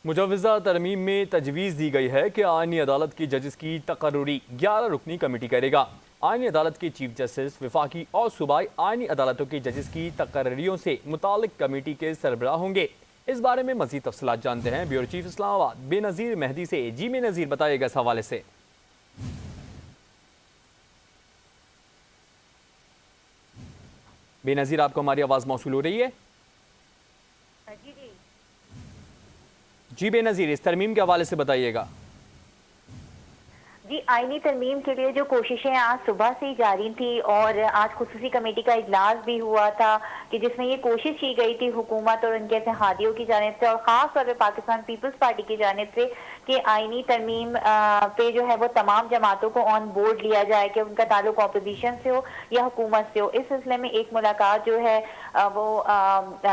مجوزہ ترمیم میں تجویز دی گئی ہے کہ آئینی عدالت کی ججز کی تقرری 11 رکنی کمیٹی کرے گا۔ آئینی عدالت کے چیف جسٹس وفاقی اور صوبائی آئینی عدالتوں کی ججز کی تقرریوں سے متعلق کمیٹی کے سربراہ ہوں گے۔ اس بارے میں مزید تفصیلات جانتے ہیں بیورو چیف اسلام آباد بے نظیر مہدی سے۔ جی بے نظیر، بتائیے گا اس حوالے سے۔ بے نظیر، آپ کو ہماری آواز موصول ہو رہی ہے؟ جی بے نظیر، اس ترمیم کے حوالے سے بتائیے گا۔ جی، آئینی ترمیم کے لیے جو کوششیں آج صبح سے ہی جاری تھی اور آج خصوصی کمیٹی کا اجلاس بھی ہوا تھا کہ جس میں یہ کوشش کی گئی تھی حکومت اور ان کے اتحادیوں کی جانب سے اور خاص طور پہ پاکستان پیپلز پارٹی کی جانب سے کہ آئینی ترمیم پہ جو ہے وہ تمام جماعتوں کو آن بورڈ لیا جائے کہ ان کا تعلق اپوزیشن سے ہو یا حکومت سے ہو۔ اس سلسلے میں ایک ملاقات جو ہے وہ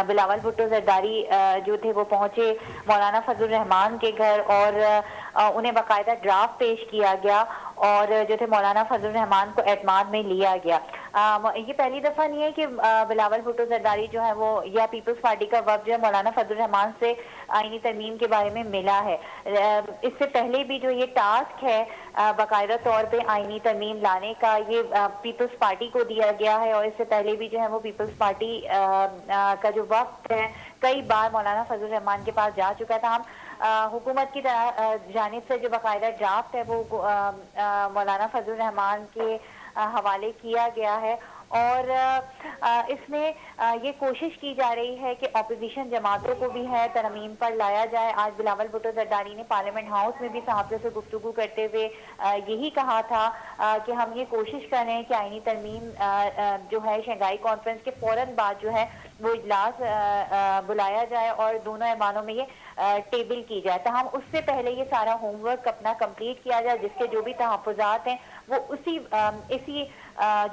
بلاول بھٹو زرداری جو تھے وہ پہنچے مولانا فضل الرحمان کے گھر اور انہیں باقاعدہ ڈرافٹ پیش کیا گیا اور جو تھے مولانا فضل الرحمان کو اعتماد میں لیا گیا۔ یہ پہلی دفعہ نہیں ہے کہ بلاول بھٹو زرداری جو ہے وہ یا پیپلز پارٹی کا وفد جو ہے مولانا فضل الرحمان سے آئینی ترمیم کے بارے میں ملا ہے۔ اس سے پہلے بھی جو یہ ٹاسک ہے باقاعدہ طور پہ آئینی ترمیم لانے کا، یہ پیپلز پارٹی کو دیا گیا ہے اور اس سے پہلے بھی جو ہے وہ پیپلز پارٹی کا جو وفد ہے کئی بار مولانا فضل الرحمان کے پاس جا چکا تھا۔ حکومت کی جانب سے جو باقاعدہ ڈرافٹ ہے وہ مولانا فضل الرحمان کے حوالے کیا گیا ہے اور اس میں یہ کوشش کی جا رہی ہے کہ اپوزیشن جماعتوں کو بھی ہے ترمیم پر لایا جائے۔ آج بلاول بھٹو زرداری نے پارلیمنٹ ہاؤس میں بھی صحافیوں سے گفتگو کرتے ہوئے یہی کہا تھا کہ ہم یہ کوشش کر رہے ہیں کہ آئینی ترمیم جو ہے شنگھائی کانفرنس کے فوراً بعد جو ہے وہ اجلاس بلایا جائے اور دونوں ایوانوں میں یہ ٹیبل کی جائے، تاہم اس سے پہلے یہ سارا ہوم ورک اپنا کمپلیٹ کیا جائے جس کے جو بھی تحفظات ہیں وہ اسی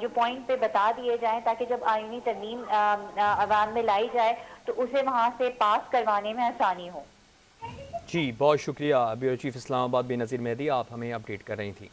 جو پوائنٹ پہ بتا دیے جائیں تاکہ جب آئینی ترمیم عوام میں لائی جائے تو اسے وہاں سے پاس کروانے میں آسانی ہو۔ جی بہت شکریہ بیورو چیف اسلام آباد بے نظیر مہدی، آپ ہمیں اپڈیٹ کر رہی تھیں۔